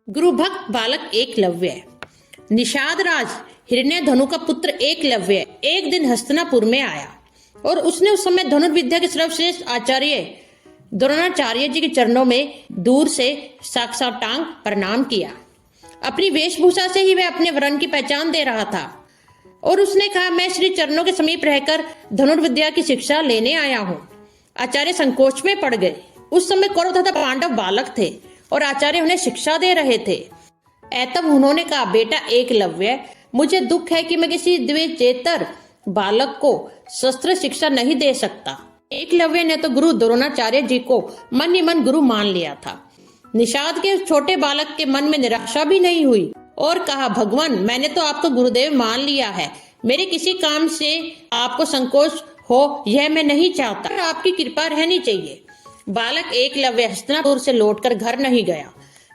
गुरुभक्त बालक एकलव्य। निषाद राज हिरण्यधनु का पुत्र एकलव्य एक दिन हस्तिनापुर में आया और उसने उस समय धनुर्विद्या के सर्वश्रेष्ठ आचार्य द्रोणाचार्य जी के चरणों में दूर से साष्टांग प्रणाम किया। अपनी वेशभूषा से ही वह अपने वर्ण की पहचान दे रहा था और उसने कहा, मैं श्री चरणों के समीप रहकर धनुर्विद्या की शिक्षा लेने आया हूँ। आचार्य संकोच में पड़ गए। उस समय कौरव तथा पांडव बालक थे और आचार्य उन्हें शिक्षा दे रहे थे। तब उन्होंने कहा, बेटा एकलव्य, मुझे दुख है कि मैं किसी द्विजेतर बालक को शस्त्र शिक्षा नहीं दे सकता। एकलव्य ने तो गुरु द्रोणाचार्य जी को मन ही मन गुरु मान लिया था। निषाद के छोटे बालक के मन में निराशा भी नहीं हुई और कहा, भगवान, मैंने तो आपको गुरुदेव मान लिया है। मेरे किसी काम से आपको संकोच हो यह मैं नहीं चाहता, आपकी कृपा रहनी चाहिए। बालक एकलव्य हस्तिनापुर से लौटकर घर नहीं गया।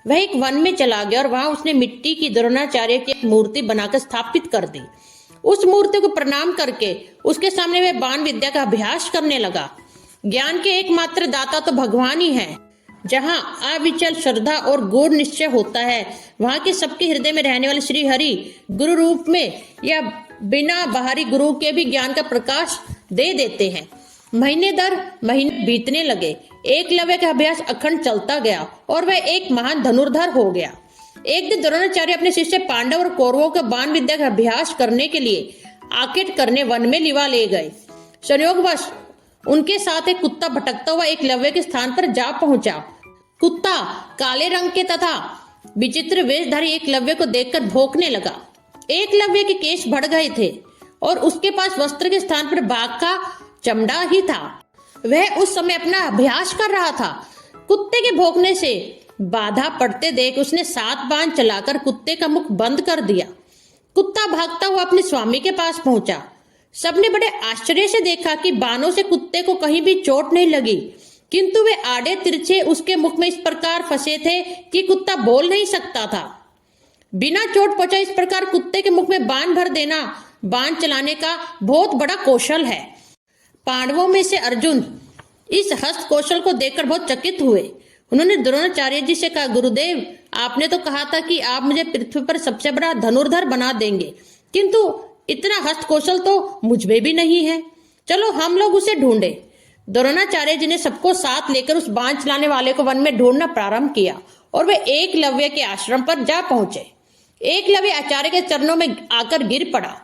वह एक वन में चला गया और वहां उसने मिट्टी की द्रोणाचार्य की एक मूर्ति बनाकर स्थापित कर दी। उस मूर्ति को प्रणाम करके उसके सामने वह बाण विद्या का अभ्यास करने लगा। ज्ञान के एकमात्र दाता तो भगवान ही हैं। जहाँ अविचल श्रद्धा और गूढ़ निश्चय होता है, वहाँ के सबके हृदय में रहने वाले श्री हरि गुरु रूप में या बिना बाहरी गुरु के भी ज्ञान का प्रकाश दे देते हैं। महीने दर महीने बीतने लगे। एकलव्य का अभ्यास अखंड चलता गया और वह एक महान धनुर्धर हो गया। एक दिन द्रोणाचार्य अपने शिष्य पांडव और कौरवों का बाण विद्या का अभ्यास करने के लिए आकेट करने वन में लिवा ले गए। संयोगवश उनके साथ एक कुत्ता भटकता हुआ एकलव्य के स्थान पर जा पहुंचा। कुत्ता काले रंग के तथा विचित्र वेशधारी एकलव्य को देखकर भौंकने लगा। एकलव्य के केश बढ़ गए थे और उसके पास वस्त्र के स्थान पर बाघ का चमड़ा ही था। वह उस समय अपना अभ्यास कर रहा था। कुत्ते के भौंकने से बाधा पड़ते देख उसने 7 बाण चलाकर कुत्ते का मुख बंद कर दिया। कुत्ता भागता हुआ अपने स्वामी के पास पहुंचा। सबने बड़े आश्चर्य से देखा कि बाणों से कुत्ते को कहीं भी चोट नहीं लगी, किंतु वे आड़े तिरछे उसके मुख में इस प्रकार फंसे थे कि कुत्ता बोल नहीं सकता था। बिना चोट पहुंचा इस प्रकार कुत्ते के मुख में बाण भर देना बाण चलाने का बहुत बड़ा कौशल है। पांडवों में से अर्जुन इस हस्त कौशल को देखकर बहुत चकित हुए। उन्होंने द्रोणाचार्य जी से कहा, गुरुदेव, आपने तो कहा था कि आप मुझे पृथ्वी पर सबसे बड़ा धनुर्धर बना देंगे, किंतु इतना हस्त कौशल तो मुझ में भी नहीं है। चलो हम लोग उसे ढूंढे। द्रोणाचार्य जी ने सबको साथ लेकर उस बाण चलाने वाले को वन में ढूंढना प्रारंभ किया और वे एकलव्य के आश्रम पर जा पहुंचे। एकलव्य आचार्य के चरणों में आकर गिर पड़ा।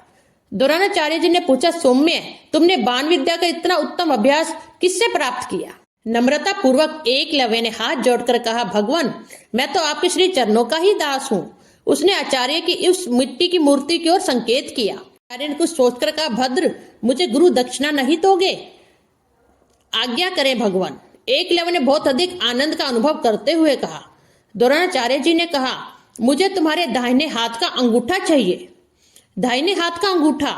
द्रोणाचार्य जी ने पूछा, सौम्य, तुमने बाण विद्या का इतना उत्तम अभ्यास किससे प्राप्त किया? नम्रता पूर्वक एकलव्य ने हाथ जोड़कर कहा, भगवान, मैं तो आपके श्री चरणों का ही दास हूँ। उसने आचार्य की उस मिट्टी की मूर्ति की ओर संकेत किया। आचार्य ने कुछ सोचकर कहा, भद्र, मुझे गुरु दक्षिणा नहीं दोगे? आज्ञा करें भगवान। एकलव्य ने बहुत अधिक आनंद का अनुभव करते हुए कहा। द्रोणाचार्य जी ने कहा, मुझे तुम्हारे दाहिने हाथ का अंगूठा चाहिए। दाहिने हाथ का अंगूठा?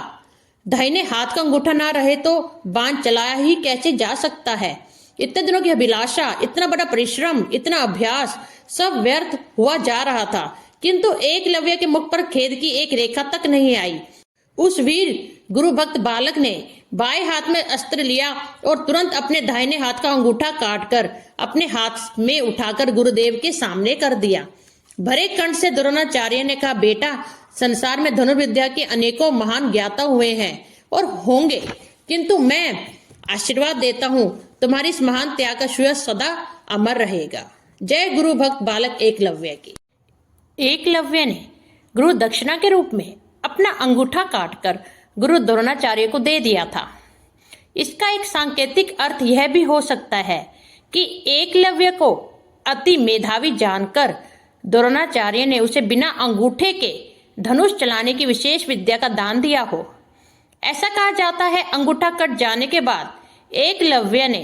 दाहिने हाथ का अंगूठा ना रहे तो बाण चलाया ही कैसे जा सकता है? इतने दिनों की अभिलाषा, इतना बड़ा परिश्रम, इतना अभ्यास सब व्यर्थ हुआ जा रहा था, किंतु एकलव्य के मुख पर खेद की एक रेखा तक नहीं आई। उस वीर गुरु भक्त बालक ने बाएं हाथ में अस्त्र लिया और तुरंत अपने दाहिने हाथ का अंगूठा काटकर अपने हाथ में उठाकर गुरुदेव के सामने कर दिया। भरे कंठ से द्रोणाचार्य ने कहा, बेटा, संसार में धनुर्विद्या के अनेकों महान ज्ञाता हुए हैं और होंगे, किंतु मैं आशीर्वाद देता हूँ, तुम्हारी इस महान त्याग का श्रेय सदा अमर रहेगा। जय गुरु भक्त बालक एकलव्य की। एकलव्य ने गुरु दक्षिणा के रूप में अपना अंगूठा काटकर गुरु द्रोणाचार्य को दे दिया था। इसका एक सांकेतिक अर्थ यह भी हो सकता है कि एकलव्य को अति मेधावी जानकर द्रोणाचार्य ने उसे बिना अंगूठे के धनुष चलाने की विशेष विद्या का दान दिया हो। ऐसा कहा जाता है, अंगूठा कट जाने के बाद एकलव्य ने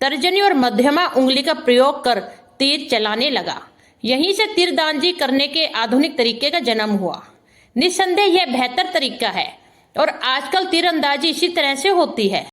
तर्जनी और मध्यमा उंगली का प्रयोग कर तीर चलाने लगा। यहीं से तीरंदाजी करने के आधुनिक तरीके का जन्म हुआ। निस्संदेह यह बेहतर तरीका है और आजकल तीरंदाजी इसी तरह से होती है।